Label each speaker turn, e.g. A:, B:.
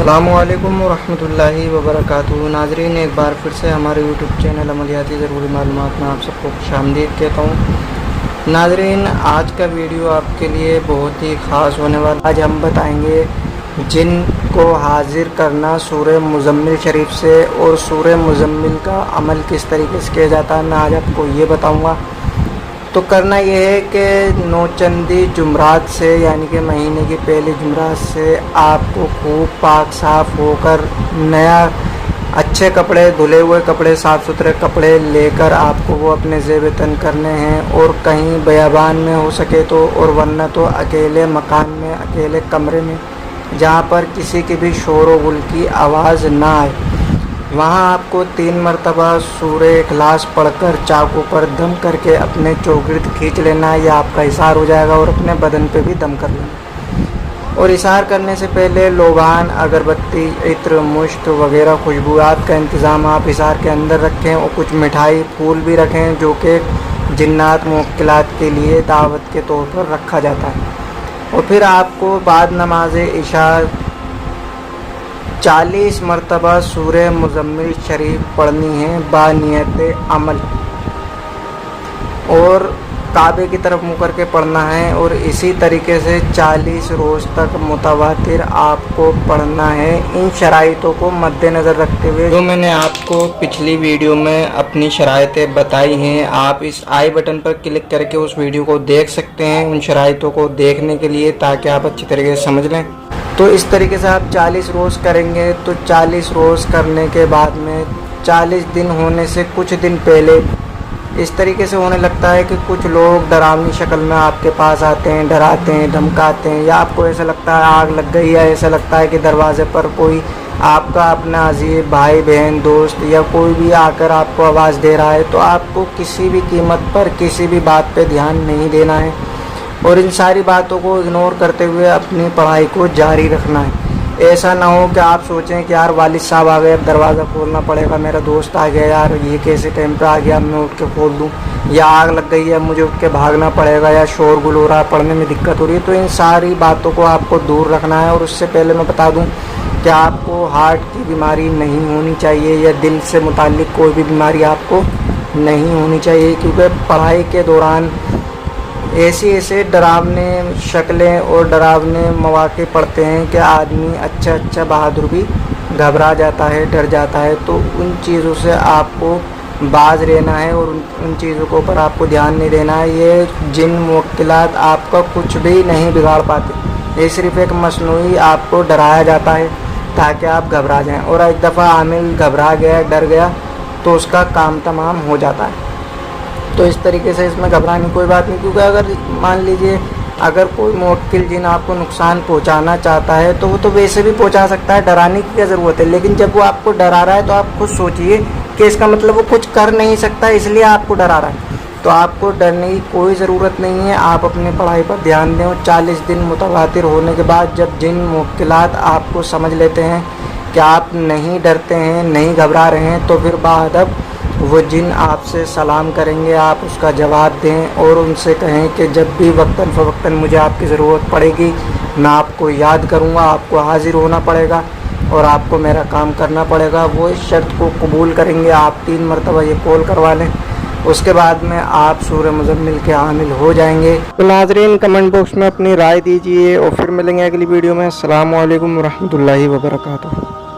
A: अस्सलामुअलैकुम वरहमतुल्लाहि वबरकातुहू। नाजरीन, एक बार फिर से हमारे यूट्यूब चैनल अमलियाती ज़रूरी मालूमात में आप सबको खुशामदीद कहता हूँ। नाजरीन, आज का वीडियो आपके लिए बहुत ही ख़ास होने वाला। आज हम बताएंगे जिन को हाजिर करना सूरह मुज़म्मिल शरीफ से और सूरह मुज़म्मिल का अमल किस तरीके से किया जाता है, मैं आज आपको ये बताऊँगा। तो करना यह है कि नौचंदी जुमरात से यानी कि महीने की पहली जुमरात से आपको खूब पाक साफ़ होकर नया अच्छे कपड़े, धुले हुए कपड़े, साफ़ सुथरे कपड़े लेकर आपको वो अपने ज़ेब तन करने हैं। और कहीं बयाबान में हो सके तो, और वरना तो अकेले मकान में, अकेले कमरे में जहाँ पर किसी की भी शोर व गुल की आवाज़ ना आए, वहाँ आपको 3 मरतबा सूरह इखलास पढ़कर चाकू पर दम करके अपने चौगिर्द खींच लेना। यह आपका इशार हो जाएगा और अपने बदन पे भी दम कर लेना। और इशार करने से पहले लोबान, अगरबत्ती, इत्र, मुश्त वगैरह खुशबूआत का इंतज़ाम आप इशार के अंदर रखें और कुछ मिठाई, फूल भी रखें जो कि जिन्नात मुवक्किलात के लिए दावत के तौर पर रखा जाता है। और फिर आपको बाद नमाज इशा 40 मरतबा सूरह मुज़म्मिल शरीफ पढ़नी है बानियत अमल, और काबे की तरफ मुँह करके पढ़ना है। और इसी तरीके से 40 रोज़ तक मुतवातिर आपको पढ़ना है, इन शराइतों को मद्देनज़र रखते हुए जो मैंने आपको पिछली वीडियो में अपनी शराइतें बताई हैं। आप इस आई बटन पर क्लिक करके उस वीडियो को देख सकते हैं, उन शराइतों को देखने के लिए, ताकि आप अच्छी तरीके से समझ लें। तो इस तरीके से आप 40 रोज़ करेंगे। तो 40 रोज़ करने के बाद में 40 दिन होने से कुछ दिन पहले इस तरीके से होने लगता है कि कुछ लोग डरावनी शक्ल में आपके पास आते हैं, डराते हैं, धमकाते हैं, या आपको ऐसा लगता है आग लग गई है, ऐसा लगता है कि दरवाज़े पर कोई आपका अपना अजीज भाई बहन दोस्त या कोई भी आकर आपको आवाज़ दे रहा है। तो आपको किसी भी कीमत पर किसी भी बात पे ध्यान नहीं देना है और इन सारी बातों को इग्नोर करते हुए अपनी पढ़ाई को जारी रखना है। ऐसा ना हो कि आप सोचें कि यार वालिद साहब आ गए, अब दरवाज़ा खोलना पड़ेगा, मेरा दोस्त आ गया, यार ये कैसे टाइम पे आ गया, मैं उठ के खोल दूँ, या आग लग गई है मुझे उठ के भागना पड़ेगा, या शोर गुल हो रहा है, पढ़ने में दिक्कत हो रही है। तो इन सारी बातों को आपको दूर रखना है। और उससे पहले मैं बता दूँ कि आपको हार्ट की बीमारी नहीं होनी चाहिए या दिल से मुताल्लिक़ कोई भी बीमारी आपको नहीं होनी चाहिए, क्योंकि पढ़ाई के दौरान ऐसे डरावने शक्लें और डरावने मौक़े पड़ते हैं कि आदमी अच्छा बहादुर भी घबरा जाता है, डर जाता है। तो उन चीज़ों से आपको बाज रहना है और उन चीज़ों के ऊपर आपको ध्यान नहीं देना है। ये जिन मुवक्किलात आपका कुछ भी नहीं बिगाड़ पाते, ये सिर्फ़ एक मसनूई आपको डराया जाता है ताकि आप घबरा जाएं। और एक दफ़ा आमिल घबरा गया, डर गया, तो उसका काम तमाम हो जाता है। तो इस तरीके से इसमें घबराने की कोई बात नहीं, क्योंकि अगर मान लीजिए अगर कोई मुवक्किल जिन आपको नुकसान पहुंचाना चाहता है तो वो तो वैसे भी पहुंचा सकता है, डराने की क्या ज़रूरत है। लेकिन जब वो आपको डरा रहा है तो आप खुद सोचिए कि इसका मतलब वो कुछ कर नहीं सकता, इसलिए आपको डरा रहा है। तो आपको डरने की कोई ज़रूरत नहीं है, आप अपनी पढ़ाई पर ध्यान दें। और 40 दिन मुतवातिर होने के बाद जब जिन मुवक्किलात आपको समझ लेते हैं कि आप नहीं डरते हैं, नहीं घबरा रहे हैं, तो फिर बाअदब वो जिन आपसे सलाम करेंगे, आप उसका जवाब दें और उनसे कहें कि जब भी वक्तन फ़वक्तन मुझे आपकी ज़रूरत पड़ेगी मैं आपको याद करूँगा, आपको हाजिर होना पड़ेगा और आपको मेरा काम करना पड़ेगा। वो इस शर्त को कबूल करेंगे, आप 3 मरतबा ये कॉल करवा लें, उसके बाद में आप सूरह मुज़म्मिल के आमिल हो जाएंगे। तो नाज़रीन, कमेंट बॉक्स में अपनी राय दीजिए और फिर मिलेंगे अगली वीडियो में। अस्सलामु अलैकुम वरहमतुल्लाहि वबरकातुहू।